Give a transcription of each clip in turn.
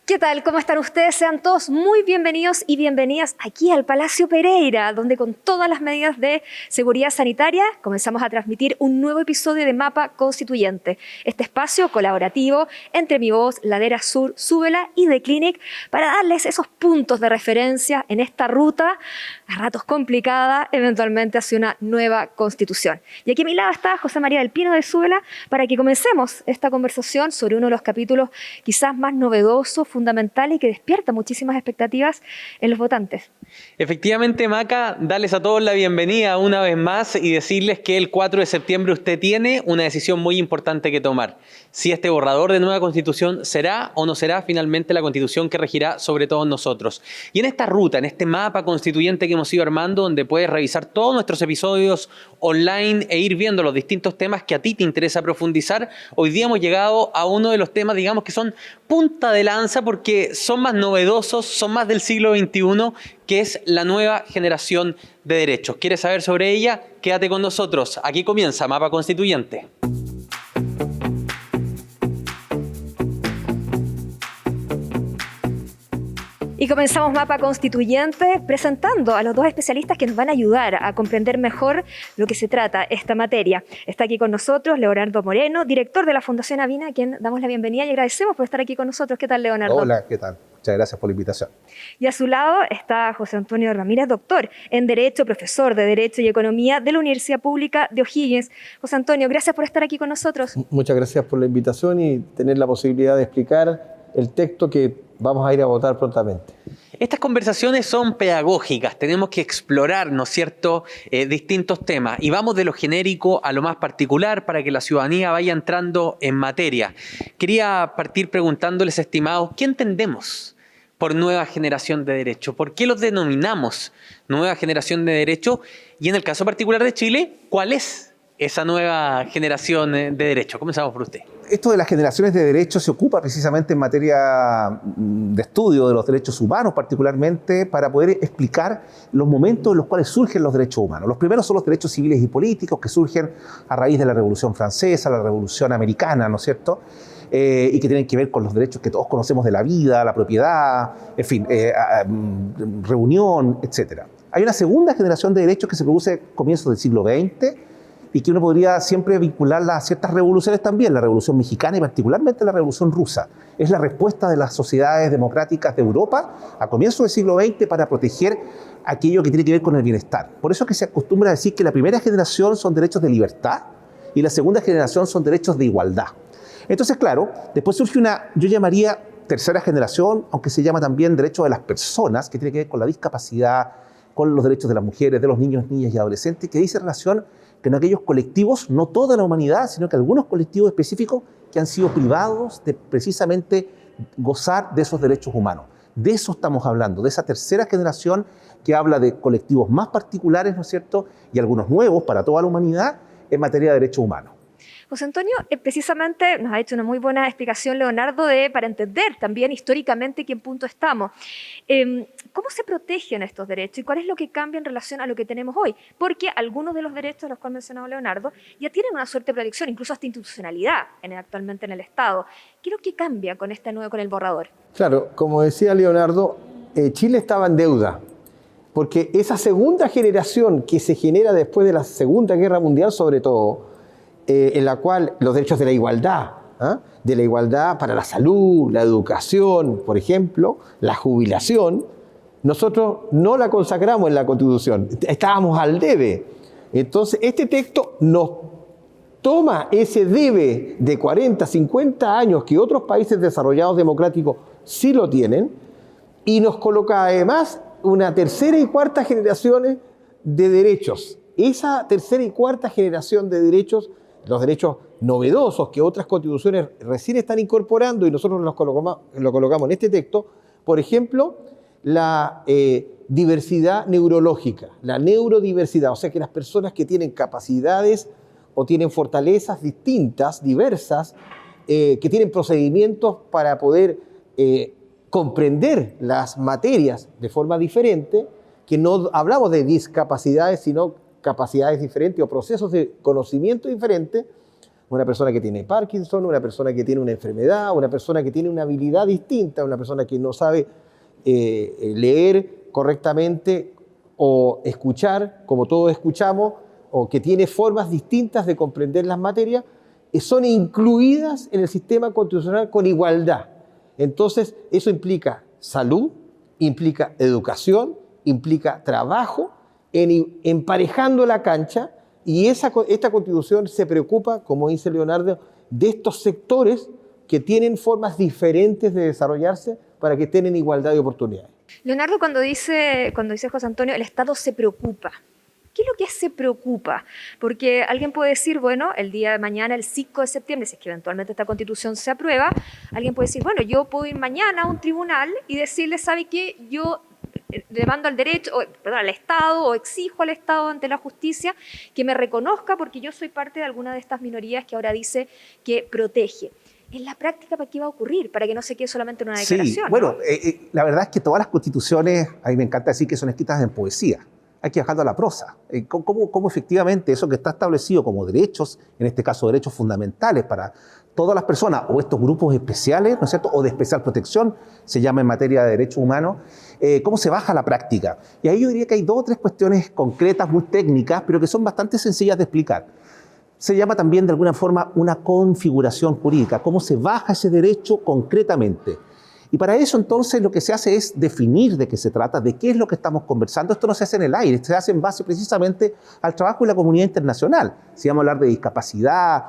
¿Qué tal? ¿Cómo están ustedes? Sean todos muy bienvenidos y bienvenidas aquí al Palacio Pereira, donde con todas las medidas de seguridad sanitaria comenzamos a transmitir un nuevo episodio de Mapa Constituyente, este espacio colaborativo entre Mi Voz, Ladera Sur, Súbela y The Clinic para darles esos puntos de referencia en esta ruta, a ratos complicada, eventualmente hacia una nueva constitución. Y aquí a mi lado está José María del Pino de Súbela para que comencemos esta conversación sobre uno de los capítulos quizás más novedosos, fundamental y que despierta muchísimas expectativas en los votantes. Efectivamente, Maca, darles a todos la bienvenida una vez más y decirles que el 4 de septiembre usted tiene una decisión muy importante que tomar. Si este borrador de nueva constitución será o no será finalmente la constitución que regirá sobre todos nosotros. Y en esta ruta, en este mapa constituyente que hemos ido armando, donde puedes revisar todos nuestros episodios online e ir viendo los distintos temas que a ti te interesa profundizar, hoy día hemos llegado a uno de los temas, digamos, que son punta de lanza porque son más novedosos, son más del siglo XXI, que es la nueva generación de derechos. ¿Quieres saber sobre ella? Quédate con nosotros. Aquí comienza Mapa Constituyente. Y comenzamos Mapa Constituyente presentando a los dos especialistas que nos van a ayudar a comprender mejor lo que se trata esta materia. Está aquí con nosotros Leonardo Moreno, director de la Fundación Avina, a quien damos la bienvenida y agradecemos por estar aquí con nosotros. ¿Qué tal, Leonardo? Hola, ¿qué tal? Muchas gracias por la invitación. Y a su lado está José Antonio Ramírez, doctor en Derecho, profesor de Derecho y Economía de la Universidad Pública de O'Higgins. José Antonio, gracias por estar aquí con nosotros. Muchas gracias por la invitación y tener la posibilidad de explicar el texto que vamos a ir a votar prontamente. Estas conversaciones son pedagógicas, tenemos que explorar, ¿no es cierto?, distintos temas y vamos de lo genérico a lo más particular para que la ciudadanía vaya entrando en materia. Quería partir preguntándoles, estimados, ¿qué entendemos por nueva generación de derecho? ¿Por qué los denominamos nueva generación de derecho? Y en el caso particular de Chile, ¿cuál es esa nueva generación de derecho? Comenzamos por usted. Esto de las generaciones de derechos se ocupa precisamente en materia de estudio de los derechos humanos, particularmente para poder explicar los momentos en los cuales surgen los derechos humanos. Los primeros son los derechos civiles y políticos que surgen a raíz de la Revolución Francesa, la Revolución Americana, ¿no es cierto?, y que tienen que ver con los derechos que todos conocemos de la vida, la propiedad, en fin, reunión, etc. Hay una segunda generación de derechos que se produce a comienzos del siglo XX, y que uno podría siempre vincularla a ciertas revoluciones también, la Revolución Mexicana y particularmente la Revolución Rusa. Es la respuesta de las sociedades democráticas de Europa a comienzos del siglo XX para proteger aquello que tiene que ver con el bienestar. Por eso es que se acostumbra a decir que la primera generación son derechos de libertad y la segunda generación son derechos de igualdad. Entonces, claro, después surge una, yo llamaría tercera generación, aunque se llama también derecho de las personas, que tiene que ver con la discapacidad, con los derechos de las mujeres, de los niños, niñas y adolescentes, que dice relación que en aquellos colectivos, no toda la humanidad, sino que algunos colectivos específicos que han sido privados de precisamente gozar de esos derechos humanos. De eso estamos hablando, de esa tercera generación que habla de colectivos más particulares, ¿no es cierto?, y algunos nuevos para toda la humanidad en materia de derechos humanos. José Antonio, precisamente nos ha hecho una muy buena explicación, Leonardo, para entender también históricamente en qué punto estamos. ¿Cómo se protegen estos derechos y cuál es lo que cambia en relación a lo que tenemos hoy? Porque algunos de los derechos, los cuales ha mencionado Leonardo, ya tienen una suerte de protección, incluso hasta institucionalidad actualmente en el Estado. ¿Qué es lo que cambia con con el borrador? Claro, como decía Leonardo, Chile estaba en deuda, porque esa segunda generación que se genera después de la Segunda Guerra Mundial, sobre todo, en la cual los derechos de la igualdad, de la igualdad para la salud, la educación, por ejemplo, la jubilación, nosotros no la consagramos en la Constitución, estábamos al debe. Entonces, este texto nos toma ese debe de 40, 50 años que otros países desarrollados democráticos sí lo tienen, y nos coloca además una tercera y cuarta generaciones de derechos. Esa tercera y cuarta generación de derechos, los derechos novedosos que otras constituciones recién están incorporando y nosotros lo colocamos en este texto, por ejemplo, la diversidad neurológica, la neurodiversidad, o sea que las personas que tienen capacidades o tienen fortalezas distintas, diversas, que tienen procedimientos para poder comprender las materias de forma diferente, que no hablamos de discapacidades, sino capacidades diferentes o procesos de conocimiento diferentes, Una persona que tiene Parkinson, una persona que tiene una enfermedad, una persona que tiene una habilidad distinta, una persona que no sabe leer correctamente o escuchar como todos escuchamos, o que tiene formas distintas de comprender las materias, son incluidas en el sistema constitucional con igualdad. Entonces, eso implica salud, implica educación, implica trabajo, emparejando la cancha, y esta Constitución se preocupa, como dice Leonardo, de estos sectores que tienen formas diferentes de desarrollarse para que estén en igualdad de oportunidades. Leonardo, cuando dice José Antonio, el Estado se preocupa. ¿Qué es lo que se preocupa? Porque alguien puede decir, bueno, el día de mañana, el 5 de septiembre, si es que eventualmente esta Constitución se aprueba, alguien puede decir, bueno, yo puedo ir mañana a un tribunal y decirle, ¿sabe qué? Yo demando al Estado o exijo al Estado ante la justicia que me reconozca porque yo soy parte de alguna de estas minorías que ahora dice que protege. En la práctica, ¿para qué va a ocurrir? Para que no se quede solamente en una declaración. Sí, bueno, ¿no? la verdad es que todas las constituciones, a mí me encanta decir que son escritas en poesía. Hay que bajarlo a la prosa. ¿Cómo efectivamente eso que está establecido como derechos, en este caso derechos fundamentales para todas las personas o estos grupos especiales, ¿no es cierto?, o de especial protección, se llama en materia de derechos humanos, cómo se baja a la práctica? Y ahí yo diría que hay 2 o 3 cuestiones concretas, muy técnicas, pero que son bastante sencillas de explicar. Se llama también de alguna forma una configuración jurídica, cómo se baja ese derecho concretamente. Y para eso entonces lo que se hace es definir de qué se trata, de qué es lo que estamos conversando. Esto no se hace en el aire, se hace en base precisamente al trabajo de la comunidad internacional. Si vamos a hablar de discapacidad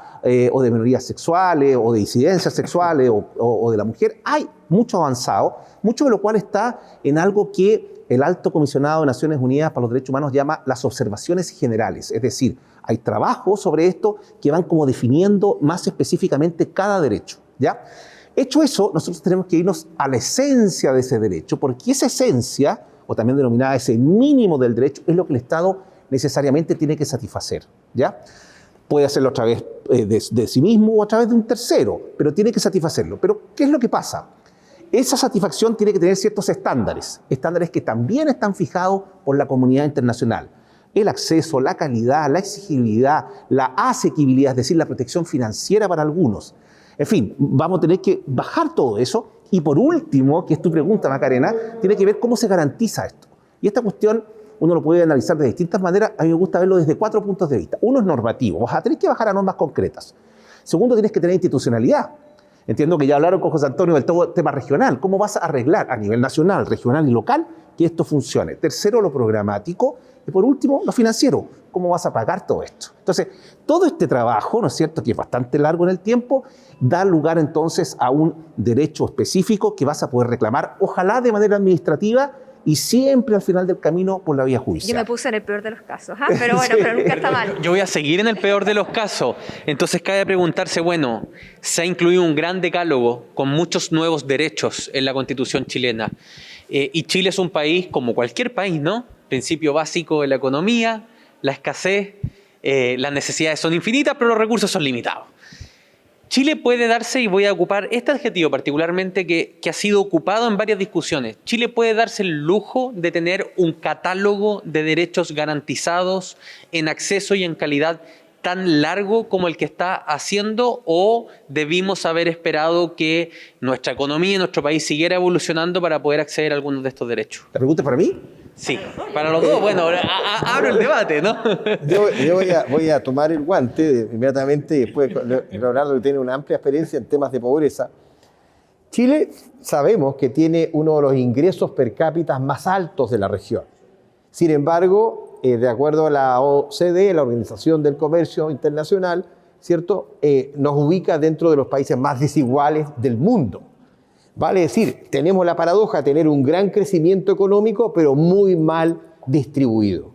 o de minorías sexuales o de disidencias sexuales o de la mujer, hay mucho avanzado, mucho de lo cual está en algo que el Alto Comisionado de Naciones Unidas para los Derechos Humanos llama las observaciones generales. Es decir, hay trabajos sobre esto que van como definiendo más específicamente cada derecho, ¿ya? Hecho eso, nosotros tenemos que irnos a la esencia de ese derecho, porque esa esencia, o también denominada ese mínimo del derecho, es lo que el Estado necesariamente tiene que satisfacer, ¿ya? Puede hacerlo a través de sí mismo o a través de un tercero, pero tiene que satisfacerlo. Pero, ¿qué es lo que pasa? Esa satisfacción tiene que tener ciertos estándares que también están fijados por la comunidad internacional. El acceso, la calidad, la exigibilidad, la asequibilidad, es decir, la protección financiera para algunos. En fin, vamos a tener que bajar todo eso. Y por último, que es tu pregunta, Macarena, tiene que ver cómo se garantiza esto. Y esta cuestión uno lo puede analizar de distintas maneras. A mí me gusta verlo desde 4 puntos de vista. Uno es normativo, vas a tener que bajar a normas concretas. Segundo, tienes que tener institucionalidad. Entiendo que ya hablaron con José Antonio del tema regional. ¿Cómo vas a arreglar a nivel nacional, regional y local que esto funcione? Tercero, lo programático. Y por último, lo financiero. ¿Cómo vas a pagar todo esto? Entonces, todo este trabajo, ¿no es cierto?, que es bastante largo en el tiempo, da lugar entonces a un derecho específico que vas a poder reclamar, ojalá de manera administrativa y siempre al final del camino por la vía judicial. Yo me puse en el peor de los casos, ¿ah? Pero bueno, sí. Pero nunca está mal. Yo voy a seguir en el peor de los casos. Entonces cabe preguntarse, bueno, se ha incluido un gran decálogo con muchos nuevos derechos en la Constitución chilena. Y Chile es un país como cualquier país, ¿no? Principio básico de la economía, la escasez, las necesidades son infinitas, pero los recursos son limitados. Chile puede darse, y voy a ocupar este adjetivo particularmente que ha sido ocupado en varias discusiones, Chile puede darse el lujo de tener un catálogo de derechos garantizados en acceso y en calidad tan largo como el que está haciendo, o debimos haber esperado que nuestra economía y nuestro país siguiera evolucionando para poder acceder a algunos de estos derechos? ¿La pregunta es para mí? Sí, para los dos. Bueno, abro el debate, ¿no? Yo voy a tomar el guante inmediatamente después. Leonardo tiene una amplia experiencia en temas de pobreza. Chile sabemos que tiene uno de los ingresos per cápita más altos de la región. Sin embargo, de acuerdo a la OCDE, la Organización del Comercio Internacional, ¿cierto?, nos ubica dentro de los países más desiguales del mundo. Vale decir, tenemos la paradoja de tener un gran crecimiento económico, pero muy mal distribuido.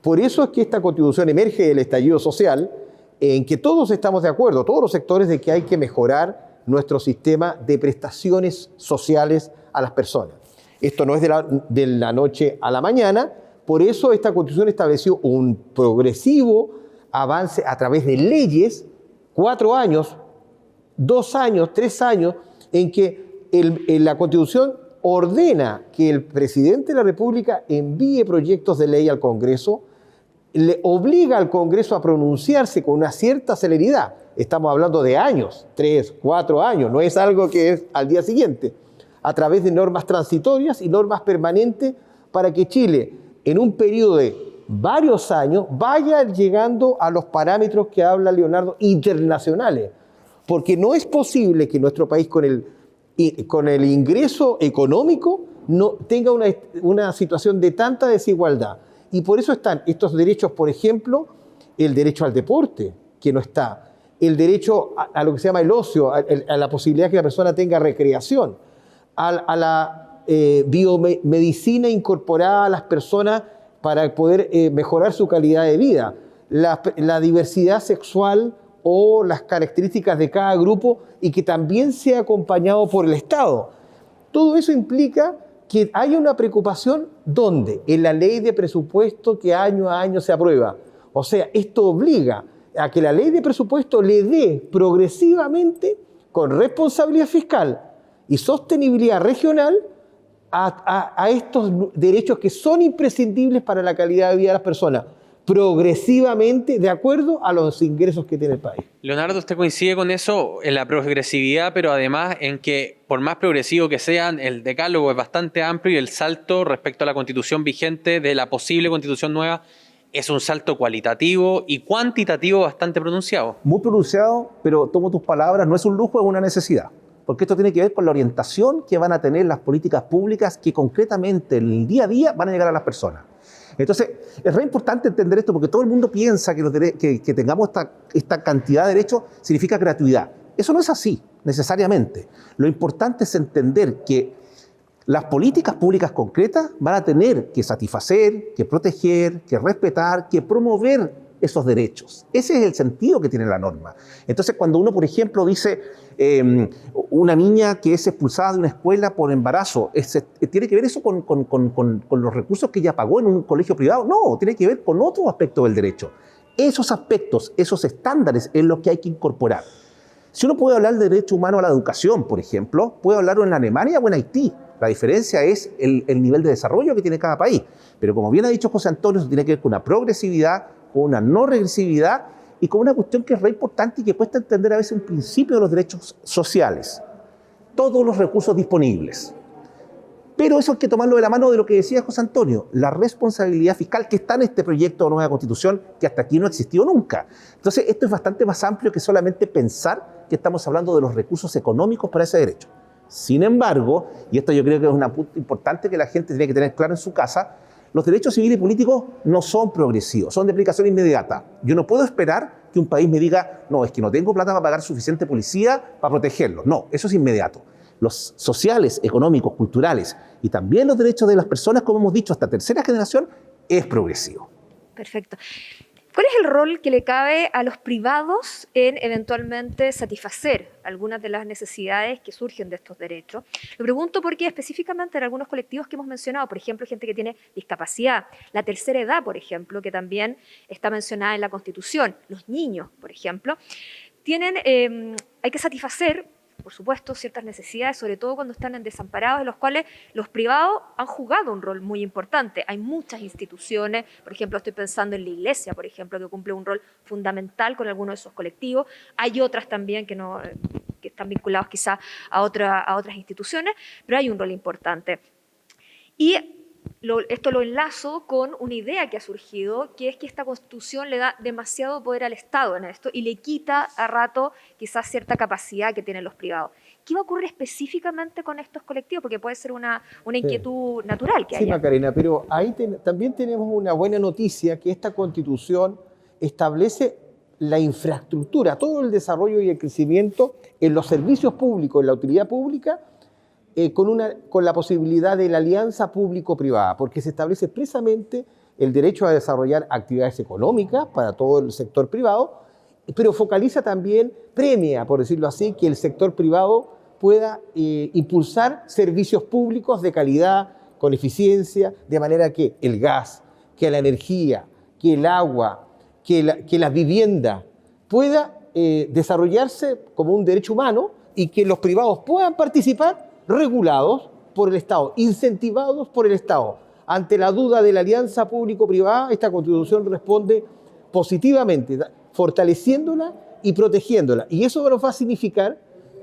Por eso es que esta Constitución emerge del estallido social, en que todos estamos de acuerdo, todos los sectores, de que hay que mejorar nuestro sistema de prestaciones sociales a las personas. Esto no es de la noche a la mañana, por eso esta Constitución estableció un progresivo avance a través de leyes, 4 años, 2 años, 3 años, en que la Constitución ordena que el presidente de la República envíe proyectos de ley al Congreso, le obliga al Congreso a pronunciarse con una cierta celeridad. Estamos hablando de años, 3, 4 años, no es algo que es al día siguiente, a través de normas transitorias y normas permanentes para que Chile, en un periodo de varios años, vaya llegando a los parámetros que habla Leonardo internacionales. Porque no es posible que nuestro país con el ingreso económico no tenga una situación de tanta desigualdad. Y por eso están estos derechos, por ejemplo, el derecho al deporte, que no está, el derecho a lo que se llama el ocio, a la posibilidad que la persona tenga recreación, a la biomedicina incorporada a las personas para poder mejorar su calidad de vida, la diversidad sexual o las características de cada grupo y que también sea acompañado por el Estado. Todo eso implica que hay una preocupación ¿dónde? En la ley de presupuesto que año a año se aprueba. O sea, esto obliga a que la ley de presupuesto le dé progresivamente, con responsabilidad fiscal y sostenibilidad regional, a estos derechos que son imprescindibles para la calidad de vida de las personas, progresivamente de acuerdo a los ingresos que tiene el país. Leonardo, ¿usted coincide con eso en la progresividad, pero además en que por más progresivo que sean, el decálogo es bastante amplio y el salto respecto a la constitución vigente de la posible constitución nueva es un salto cualitativo y cuantitativo bastante pronunciado? Muy pronunciado, pero tomo tus palabras, no es un lujo, es una necesidad. Porque esto tiene que ver con la orientación que van a tener las políticas públicas que concretamente en el día a día van a llegar a las personas. Entonces, es re importante entender esto porque todo el mundo piensa que tengamos esta cantidad de derechos significa gratuidad. Eso no es así, necesariamente. Lo importante es entender que las políticas públicas concretas van a tener que satisfacer, que proteger, que respetar, que promover esos derechos. Ese es el sentido que tiene la norma. Entonces, cuando uno, por ejemplo, dice una niña que es expulsada de una escuela por embarazo, ¿tiene que ver eso con los recursos que ella pagó en un colegio privado? No, tiene que ver con otro aspecto del derecho. Esos aspectos, esos estándares es lo que hay que incorporar. Si uno puede hablar de derecho humano a la educación, por ejemplo, puede hablarlo en Alemania o en Haití. La diferencia es el nivel de desarrollo que tiene cada país. Pero como bien ha dicho José Antonio, eso tiene que ver con una progresividad, con una no regresividad y con una cuestión que es re importante y que cuesta entender a veces un principio de los derechos sociales. Todos los recursos disponibles. Pero eso hay que tomarlo de la mano de lo que decía José Antonio, la responsabilidad fiscal que está en este proyecto de nueva constitución que hasta aquí no ha existido nunca. Entonces, esto es bastante más amplio que solamente pensar que estamos hablando de los recursos económicos para ese derecho. Sin embargo, y esto yo creo que es un punto importante que la gente tiene que tener claro en su casa, los derechos civiles y políticos no son progresivos, son de aplicación inmediata. Yo no puedo esperar que un país me diga, no, es que no tengo plata para pagar suficiente policía para protegerlos. No, eso es inmediato. Los sociales, económicos, culturales y también los derechos de las personas, como hemos dicho, hasta tercera generación, es progresivo. Perfecto. ¿Cuál es el rol que le cabe a los privados en eventualmente satisfacer algunas de las necesidades que surgen de estos derechos? Lo pregunto porque específicamente en algunos colectivos que hemos mencionado, por ejemplo, gente que tiene discapacidad, la tercera edad, por ejemplo, que también está mencionada en la Constitución, los niños, por ejemplo, hay que satisfacer, por supuesto, ciertas necesidades, sobre todo cuando están en desamparados, en los cuales los privados han jugado un rol muy importante. Hay muchas instituciones, por ejemplo, estoy pensando en la iglesia, por ejemplo, que cumple un rol fundamental con algunos de esos colectivos. Hay otras también que están vinculados quizá a otras instituciones, pero hay un rol importante. Y esto lo enlazo con una idea que ha surgido, que es que esta Constitución le da demasiado poder al Estado en esto y le quita a rato quizás cierta capacidad que tienen los privados. ¿Qué va a ocurrir específicamente con estos colectivos? Porque puede ser una inquietud natural que haya. Sí, Macarena, pero ahí también tenemos una buena noticia, que esta Constitución establece la infraestructura, todo el desarrollo y el crecimiento en los servicios públicos, en la utilidad pública, con la posibilidad de la alianza público-privada, porque se establece expresamente el derecho a desarrollar actividades económicas para todo el sector privado, pero focaliza también, premia, por decirlo así, que el sector privado pueda impulsar servicios públicos de calidad, con eficiencia, de manera que el gas, que la energía, que el agua, que la vivienda pueda desarrollarse como un derecho humano y que los privados puedan participar regulados por el Estado, incentivados por el Estado, Ante la duda de la alianza público-privada, esta Constitución responde positivamente, fortaleciéndola y protegiéndola. Y eso nos va a significar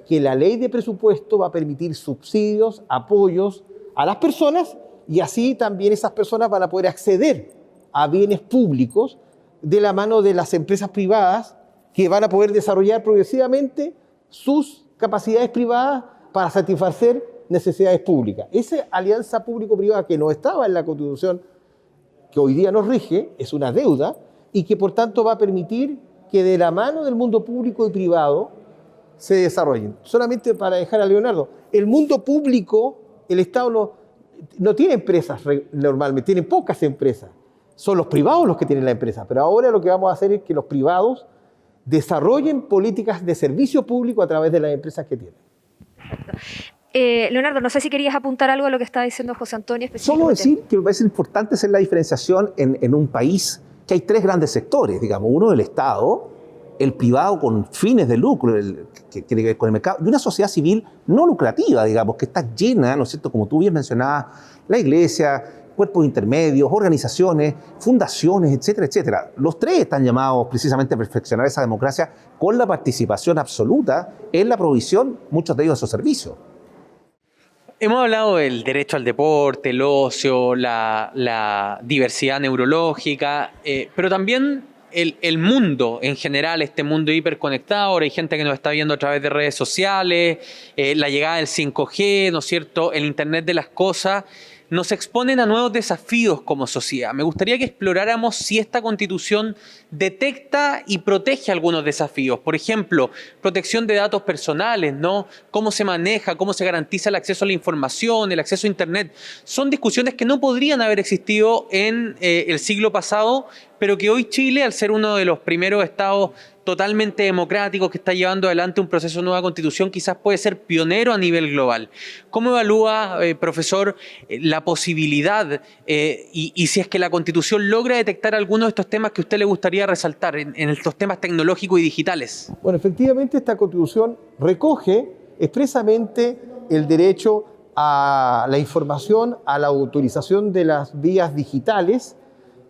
que la ley de presupuesto va a permitir subsidios, apoyos a las personas, y así también esas personas van a poder acceder a bienes públicos de la mano de las empresas privadas, que van a poder desarrollar progresivamente sus capacidades privadas para satisfacer necesidades públicas. Esa alianza público-privada que no estaba en la Constitución que hoy día nos rige, es una deuda, y que por tanto va a permitir que de la mano del mundo público y privado se desarrollen. Solamente para dejar a Leonardo, el mundo público, el Estado no tiene empresas normalmente, tiene pocas empresas. Son los privados los que tienen la empresa, pero ahora lo que vamos a hacer es que los privados desarrollen políticas de servicio público a través de las empresas que tienen. Leonardo, no sé si querías apuntar algo a lo que estaba diciendo José Antonio específicamente. Solo decir que me parece importante hacer la diferenciación en un país que hay tres grandes sectores, digamos, uno del Estado, el privado con fines de lucro, que tiene que ver con el mercado, y una sociedad civil no lucrativa, digamos, que está llena, ¿no es cierto?, como tú bien mencionabas, la iglesia, cuerpos intermedios, organizaciones, fundaciones, etcétera, etcétera. Los tres están llamados precisamente a perfeccionar esa democracia con la participación absoluta en la provisión, muchos de ellos, de esos servicios. Hemos hablado del derecho al deporte, el ocio, la diversidad neurológica, pero también el mundo en general, este mundo hiperconectado. Ahora hay gente que nos está viendo a través de redes sociales, la llegada del 5G, ¿no es cierto?, el Internet de las cosas, nos exponen a nuevos desafíos como sociedad. Me gustaría que exploráramos si esta Constitución detecta y protege algunos desafíos. Por ejemplo, protección de datos personales, ¿no? Cómo se maneja, cómo se garantiza el acceso a la información, el acceso a Internet. Son discusiones que no podrían haber existido en el siglo pasado, pero que hoy Chile, al ser uno de los primeros estados totalmente democráticos que está llevando adelante un proceso de nueva constitución, quizás puede ser pionero a nivel global. ¿Cómo evalúa, profesor, la posibilidad y si es que la constitución logra detectar algunos de estos temas que a usted le gustaría resaltar en estos temas tecnológicos y digitales? Bueno, efectivamente esta constitución recoge expresamente el derecho a la información, a la autorización de las vías digitales,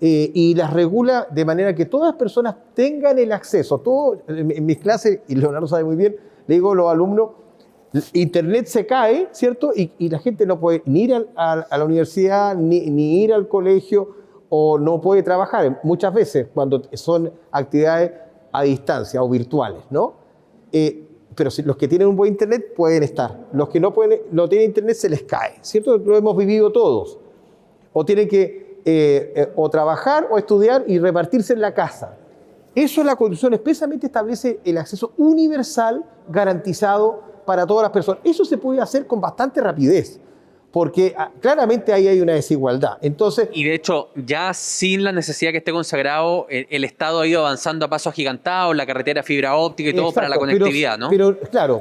y las regula de manera que todas las personas tengan el acceso. En mis clases, y Leonardo sabe muy bien, le digo a los alumnos, Internet se cae, ¿cierto? Y la gente no puede ni ir a la universidad, ni ir al colegio, o no puede trabajar, muchas veces cuando son actividades a distancia o virtuales, ¿no? Pero si los que tienen un buen Internet pueden estar. Los que no tienen Internet se les cae, ¿cierto? Lo hemos vivido todos. O tienen que o trabajar o estudiar y repartirse en la casa. Eso la Constitución expresamente establece el acceso universal garantizado para todas las personas. Eso se puede hacer con bastante rapidez, porque claramente ahí hay una desigualdad. Entonces, y de hecho, ya sin la necesidad que esté consagrado, el Estado ha ido avanzando a pasos agigantados, la carretera fibra óptica y todo, exacto, para la conectividad, ¿no?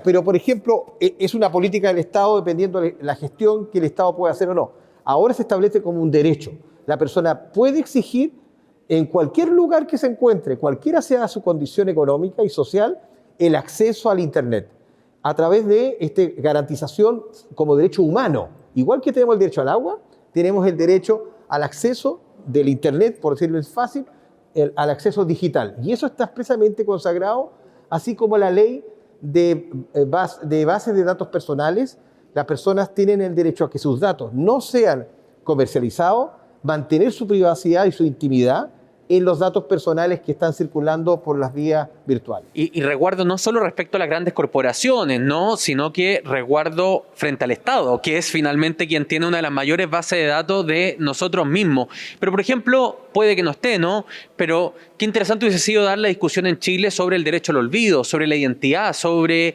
Pero por ejemplo, es una política del Estado dependiendo de la gestión que el Estado puede hacer o no. Ahora se establece como un derecho. La persona puede exigir en cualquier lugar que se encuentre, cualquiera sea su condición económica y social, el acceso al Internet a través de garantización como derecho humano. Igual que tenemos el derecho al agua, tenemos el derecho al acceso del Internet, por decirlo fácil, al acceso digital. Y eso está expresamente consagrado, así como la ley de bases de datos personales. Las personas tienen el derecho a que sus datos no sean comercializados, mantener su privacidad y su intimidad en los datos personales que están circulando por las vías virtuales. Y resguardo no solo respecto a las grandes corporaciones, ¿no?, sino que resguardo frente al Estado, que es finalmente quien tiene una de las mayores bases de datos de nosotros mismos. Pero, por ejemplo, puede que no esté, ¿no? Pero qué interesante hubiese sido dar la discusión en Chile sobre el derecho al olvido, sobre la identidad, sobre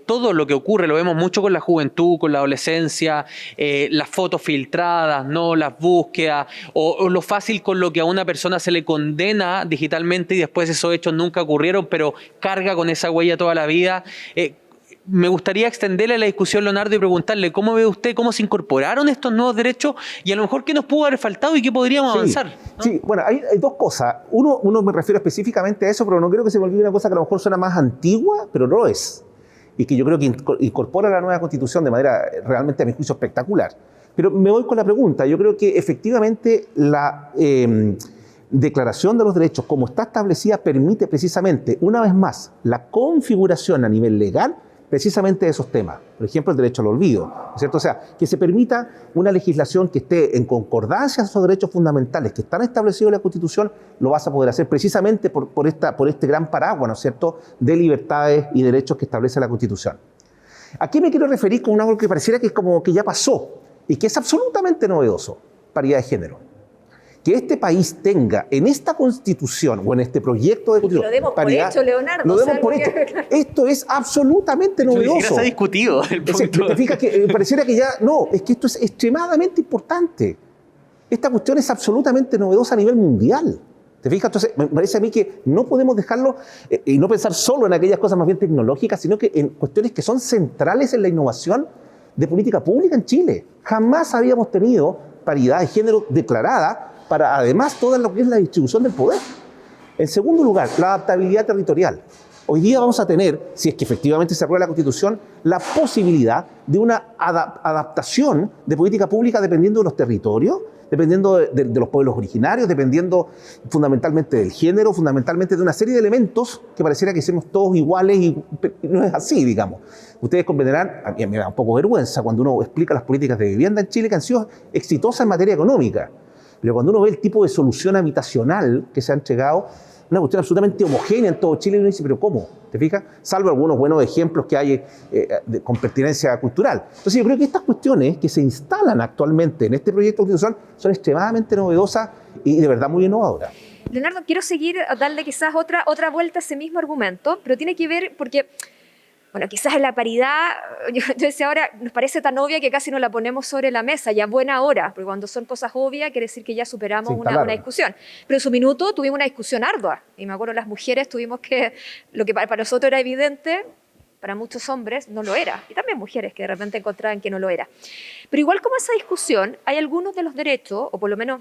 todo lo que ocurre. Lo vemos mucho con la juventud, con la adolescencia, las fotos filtradas, ¿no?, las búsquedas, o lo fácil con lo que a una persona se le condena digitalmente y después esos hechos nunca ocurrieron, pero carga con esa huella toda la vida. Me gustaría extenderle la discusión, Leonardo, y preguntarle cómo ve usted, cómo se incorporaron estos nuevos derechos y a lo mejor qué nos pudo haber faltado y qué podríamos avanzar, ¿no? Sí, bueno, hay dos cosas. Uno me refiero específicamente a eso, pero no creo que se me olvide una cosa que a lo mejor suena más antigua, pero no es. Y que yo creo que incorpora la nueva Constitución de manera realmente, a mi juicio, espectacular. Pero me voy con la pregunta. Yo creo que efectivamente la Declaración de los Derechos, como está establecida, permite precisamente, una vez más, la configuración a nivel legal precisamente de esos temas. Por ejemplo, el derecho al olvido, ¿no es cierto? O sea, que se permita una legislación que esté en concordancia a esos derechos fundamentales que están establecidos en la Constitución, lo vas a poder hacer precisamente por este gran paraguas, ¿no es cierto?, de libertades y derechos que establece la Constitución. ¿A qué me quiero referir con algo que pareciera que es como que ya pasó y que es absolutamente novedoso? Paridad de género. Que este país tenga en esta Constitución o en este proyecto de Constitución lo demos paridad, por hecho, Leonardo. lo o sea, demos por porque- hecho. Esto es absolutamente Ni novedoso. siquiera se ha discutido el punto. ¿Te fijas que pareciera que ya no? Es que esto es extremadamente importante. Esta cuestión es absolutamente novedosa a nivel mundial. ¿Te fijas? Entonces, me parece a mí que no podemos dejarlo y no pensar solo en aquellas cosas más bien tecnológicas, sino que en cuestiones que son centrales en la innovación de política pública en Chile. Jamás habíamos tenido paridad de género declarada para, además, toda lo que es la distribución del poder. En segundo lugar, la adaptabilidad territorial. Hoy día vamos a tener, si es que efectivamente se aprueba la Constitución, la posibilidad de una adaptación de política pública dependiendo de los territorios, dependiendo de los pueblos originarios, dependiendo fundamentalmente del género, fundamentalmente de una serie de elementos que pareciera que somos todos iguales y no es así, digamos. Ustedes comprenderán, a mí me da un poco vergüenza cuando uno explica las políticas de vivienda en Chile que han sido exitosas en materia económica, pero cuando uno ve el tipo de solución habitacional que se ha entregado, una cuestión absolutamente homogénea en todo Chile, y uno dice, ¿pero cómo? ¿Te fijas? Salvo algunos buenos ejemplos que hay con pertinencia cultural. Entonces yo creo que estas cuestiones que se instalan actualmente en este proyecto constitucional son extremadamente novedosas y de verdad muy innovadoras. Leonardo, quiero seguir, darle quizás otra vuelta a ese mismo argumento, pero tiene que ver porque, bueno, quizás en la paridad, yo decía ahora, nos parece tan obvia que casi no la ponemos sobre la mesa, ya buena hora, porque cuando son cosas obvias quiere decir que ya superamos una discusión. Pero en su minuto tuvimos una discusión ardua, y me acuerdo las mujeres tuvimos que, lo que para nosotros era evidente, para muchos hombres no lo era, y también mujeres que de repente encontraban que no lo era. Pero igual como esa discusión, hay algunos de los derechos, o por lo menos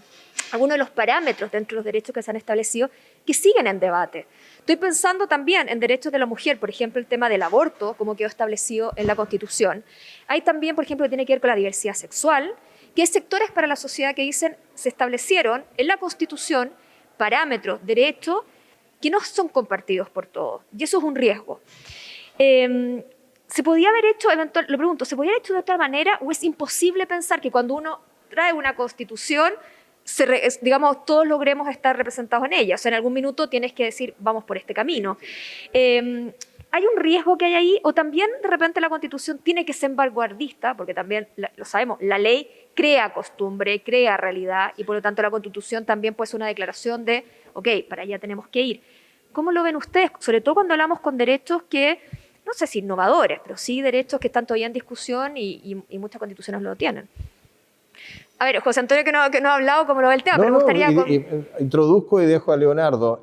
algunos de los parámetros dentro de los derechos que se han establecido, que siguen en debate. Estoy pensando también en derechos de la mujer, por ejemplo, el tema del aborto, como quedó establecido en la Constitución. Hay también, por ejemplo, que tiene que ver con la diversidad sexual, que hay sectores para la sociedad que dicen se establecieron en la Constitución parámetros, derechos, que no son compartidos por todos, y eso es un riesgo. ¿Se podía haber hecho, lo pregunto, ¿se podía haber hecho de otra manera o es imposible pensar que cuando uno trae una Constitución digamos, todos logremos estar representados en ella? O sea, en algún minuto tienes que decir, vamos por este camino. ¿Hay un riesgo que hay ahí? ¿O también de repente la Constitución tiene que ser vanguardista? Porque también, lo sabemos, la ley crea costumbre, crea realidad, y por lo tanto la Constitución también puede ser una declaración de, ok, para allá tenemos que ir. ¿Cómo lo ven ustedes? Sobre todo cuando hablamos con derechos que, no sé si innovadores, pero sí derechos que están todavía en discusión y muchas constituciones lo tienen. A ver, José Antonio, que no ha hablado cómo lo ve el tema, pero me gustaría... Introduzco y dejo a Leonardo.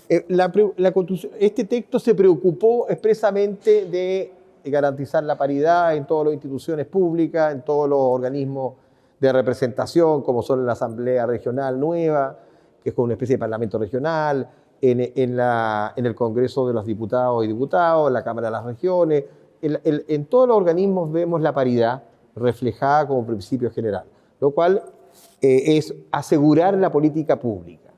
Este texto se preocupó expresamente de garantizar la paridad en todas las instituciones públicas, en todos los organismos de representación, como son la Asamblea Regional Nueva, que es como una especie de Parlamento Regional, en el Congreso de los Diputados y Diputados, en la Cámara de las Regiones. En todos los organismos vemos la paridad reflejada como principio general, lo cual es asegurar la política pública.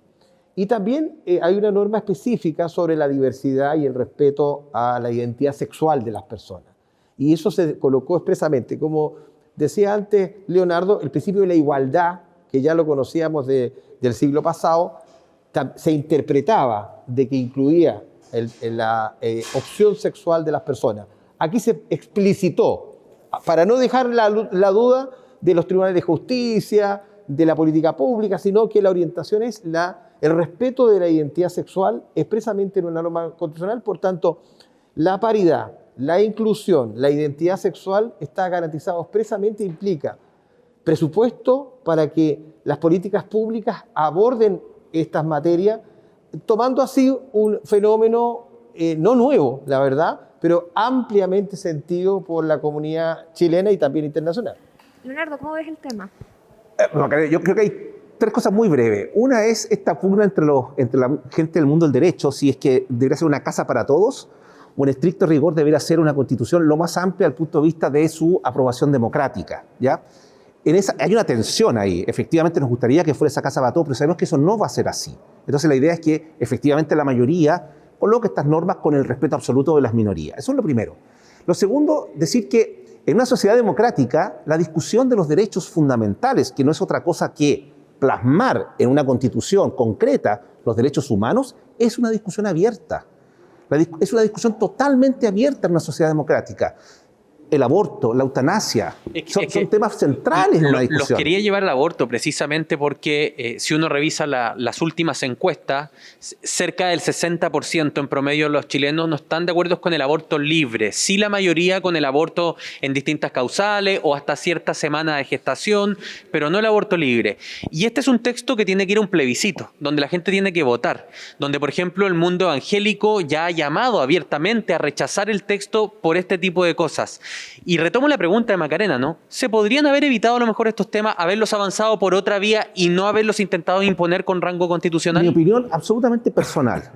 Y también hay una norma específica sobre la diversidad y el respeto a la identidad sexual de las personas. Y eso se colocó expresamente. Como decía antes Leonardo, el principio de la igualdad, que ya lo conocíamos del siglo pasado, se interpretaba de que incluía la opción sexual de las personas. Aquí se explicitó, para no dejar la duda de los tribunales de justicia, de la política pública, sino que la orientación es el respeto de la identidad sexual expresamente en una norma constitucional. Por tanto, la paridad, la inclusión, la identidad sexual está garantizado expresamente, implica presupuesto para que las políticas públicas aborden estas materias, tomando así un fenómeno no nuevo, la verdad, pero ampliamente sentido por la comunidad chilena y también internacional. Leonardo, ¿cómo ves el tema? Yo creo que hay tres cosas muy breves. Una es esta pugna entre la gente del mundo del derecho, si es que debería ser una casa para todos o en estricto rigor debería ser una constitución lo más amplia al punto de vista de su aprobación democrática, ¿ya? hay una tensión ahí. Efectivamente nos gustaría que fuera esa casa para todos, pero sabemos que eso no va a ser así. Entonces la idea es que efectivamente la mayoría coloque estas normas con el respeto absoluto de las minorías. Eso es lo primero. Lo segundo, decir que en una sociedad democrática la discusión de los derechos fundamentales, que no es otra cosa que plasmar en una constitución concreta los derechos humanos, es una discusión abierta. Es una discusión totalmente abierta en una sociedad democrática. El aborto, la eutanasia, son temas centrales en una discusión. Los quería llevar al aborto precisamente porque si uno revisa las últimas encuestas, cerca del 60% en promedio de los chilenos no están de acuerdo con el aborto libre. Sí, la mayoría con el aborto en distintas causales o hasta cierta semana de gestación, pero no el aborto libre. Y este es un texto que tiene que ir a un plebiscito, donde la gente tiene que votar, donde por ejemplo el mundo evangélico ya ha llamado abiertamente a rechazar el texto por este tipo de cosas. Y retomo la pregunta de Macarena, ¿no? ¿Se podrían haber evitado a lo mejor estos temas, haberlos avanzado por otra vía y no haberlos intentado imponer con rango constitucional? Mi opinión absolutamente personal.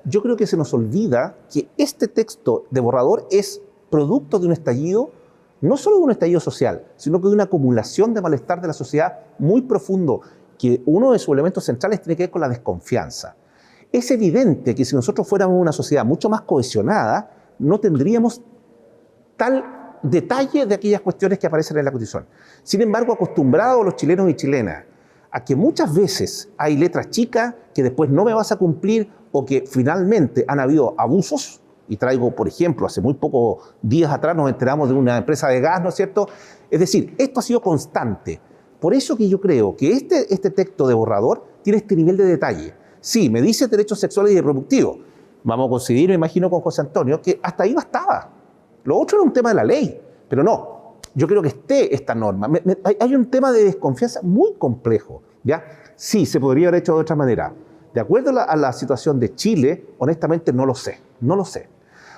Yo creo que se nos olvida que este texto de borrador es producto de un estallido, no solo de un estallido social, sino que de una acumulación de malestar de la sociedad muy profundo, que uno de sus elementos centrales tiene que ver con la desconfianza. Es evidente que si nosotros fuéramos una sociedad mucho más cohesionada, no tendríamos tal detalle de aquellas cuestiones que aparecen en la Constitución. Sin embargo, acostumbrados los chilenos y chilenas a que muchas veces hay letras chicas que después no me vas a cumplir o que finalmente han habido abusos, y traigo, por ejemplo, hace muy pocos días atrás nos enteramos de una empresa de gas, ¿no es cierto? Es decir, esto ha sido constante. Por eso que yo creo que este texto de borrador tiene este nivel de detalle. Sí, me dice derechos sexuales y reproductivos. Vamos a coincidir, me imagino, con José Antonio, que hasta ahí bastaba. Lo otro era un tema de la ley, pero no. Yo creo que esté esta norma. Hay un tema de desconfianza muy complejo, ¿ya? Sí, se podría haber hecho de otra manera. De acuerdo a la situación de Chile, honestamente no lo sé, no lo sé.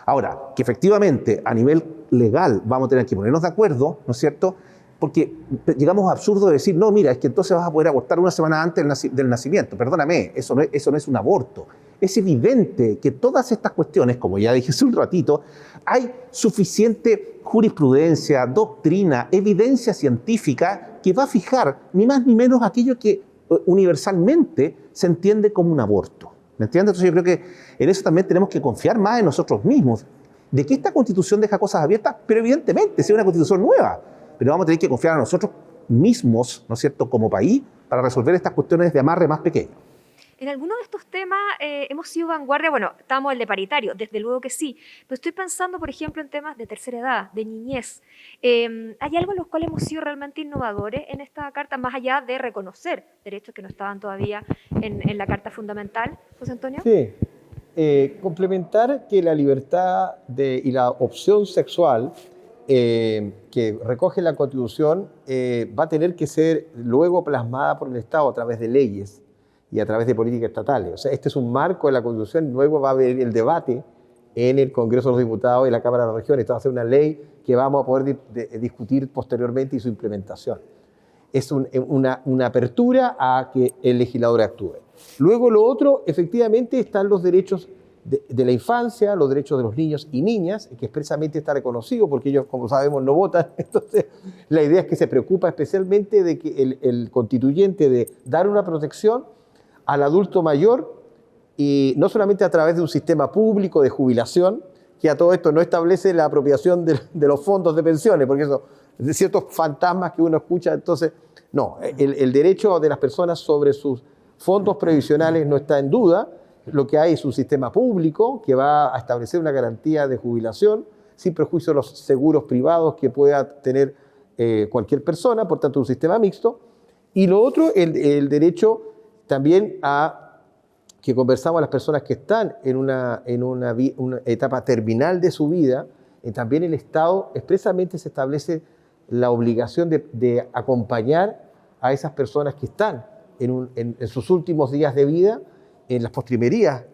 Ahora, que efectivamente a nivel legal vamos a tener que ponernos de acuerdo, ¿no es cierto? Porque llegamos a absurdo de decir, no, mira, es que entonces vas a poder abortar una semana antes del nacimiento. Perdóname, eso no es un aborto. Es evidente que todas estas cuestiones, como ya dije hace un ratito, hay suficiente jurisprudencia, doctrina, evidencia científica que va a fijar ni más ni menos aquello que universalmente se entiende como un aborto. ¿Me entiendes? Entonces yo creo que en eso también tenemos que confiar más en nosotros mismos, de que esta Constitución deja cosas abiertas, pero evidentemente es una Constitución nueva. Pero vamos a tener que confiar en nosotros mismos, ¿no es cierto?, como país, para resolver estas cuestiones de amarre más pequeño. En alguno de estos temas hemos sido vanguardia, bueno, estamos en el de paritario, desde luego que sí, pero estoy pensando, por ejemplo, en temas de tercera edad, de niñez. ¿Hay algo en los cuales hemos sido realmente innovadores en esta carta, más allá de reconocer derechos que no estaban todavía en la Carta Fundamental? José Antonio. Sí, complementar que la libertad y la opción sexual que recoge la Constitución va a tener que ser luego plasmada por el Estado a través de leyes y a través de políticas estatales. O sea, este es un marco de la Constitución, luego va a haber el debate en el Congreso de los Diputados y la Cámara de las Regiones. Esto va a ser una ley que vamos a poder discutir posteriormente y su implementación. Es una apertura a que el legislador actúe. Luego lo otro, efectivamente, están los derechos de la infancia, los derechos de los niños y niñas, que expresamente está reconocido porque ellos, como sabemos, no votan. Entonces, la idea es que se preocupa especialmente de que el constituyente de dar una protección al adulto mayor, y no solamente a través de un sistema público de jubilación, que a todo esto no establece la apropiación de los fondos de pensiones, porque eso de ciertos fantasmas que uno escucha. Entonces, no, el derecho de las personas sobre sus fondos previsionales no está en duda. Lo que hay es un sistema público que va a establecer una garantía de jubilación sin perjuicio de los seguros privados que pueda tener cualquier persona, por tanto un sistema mixto. Y lo otro, el derecho también a que conversamos a las personas que están en una etapa terminal de su vida, también el Estado expresamente se establece la obligación de acompañar a esas personas que están en sus últimos días de vida, en las postrimerías,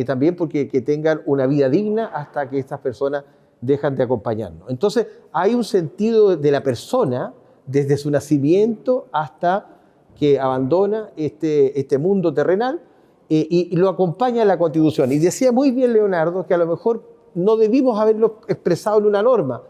también porque que tengan una vida digna hasta que estas personas dejan de acompañarnos. Entonces, hay un sentido de la persona desde su nacimiento hasta que abandona este mundo terrenal y lo acompaña la Constitución. Y decía muy bien Leonardo que a lo mejor no debimos haberlo expresado en una norma,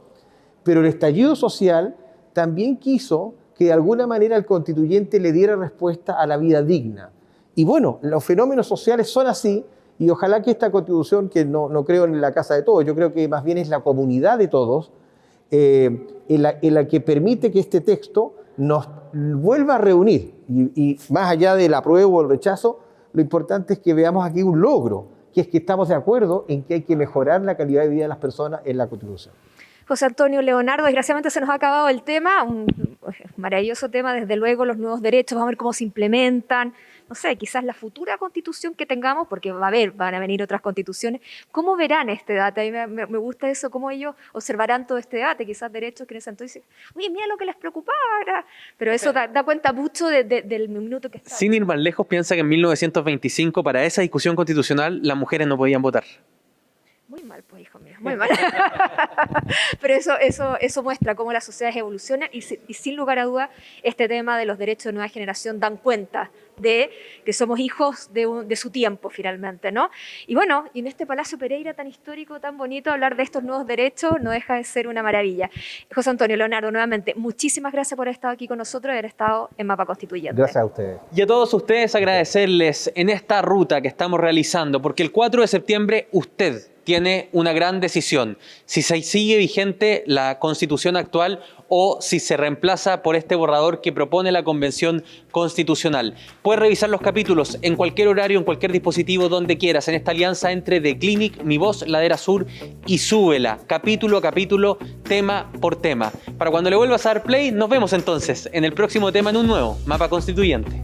pero el estallido social también quiso que de alguna manera el constituyente le diera respuesta a la vida digna. Y bueno, los fenómenos sociales son así, y ojalá que esta constitución, que no creo en la casa de todos, yo creo que más bien es la comunidad de todos, en la que permite que este texto nos vuelva a reunir. Y más allá del apruebo o el rechazo, lo importante es que veamos aquí un logro, que es que estamos de acuerdo en que hay que mejorar la calidad de vida de las personas en la Constitución. José Antonio, Leonardo, desgraciadamente se nos ha acabado el tema, un maravilloso tema, desde luego, los nuevos derechos, vamos a ver cómo se implementan, no sé, quizás la futura constitución que tengamos, porque van a venir otras constituciones. ¿Cómo verán este debate? A mí me gusta eso, cómo ellos observarán todo este debate, quizás derechos que en ese entonces dicen, oye, mira lo que les preocupaba, pero eso da cuenta mucho del minuto que está. Sin ir más lejos, piensa que en 1925, para esa discusión constitucional, las mujeres no podían votar. Muy mal, pues, hijo mío, muy mal. Pero eso muestra cómo las sociedades evolucionan y sin lugar a duda este tema de los derechos de nueva generación dan cuenta de que somos hijos de su tiempo finalmente, ¿no? Y bueno, y en este Palacio Pereira tan histórico, tan bonito, hablar de estos nuevos derechos no deja de ser una maravilla. José Antonio, Leonardo, nuevamente, muchísimas gracias por haber estado aquí con nosotros y haber estado en Mapa Constituyente. Gracias a ustedes. Y a todos ustedes agradecerles en esta ruta que estamos realizando, porque el 4 de septiembre usted tiene una gran decisión, si se sigue vigente la Constitución actual o si se reemplaza por este borrador que propone la Convención Constitucional. Puedes revisar los capítulos en cualquier horario, en cualquier dispositivo, donde quieras, en esta alianza entre The Clinic, Mi Voz, Ladera Sur y Súbela, capítulo a capítulo, tema por tema. Para cuando le vuelvas a dar play, nos vemos entonces en el próximo tema en un nuevo Mapa Constituyente.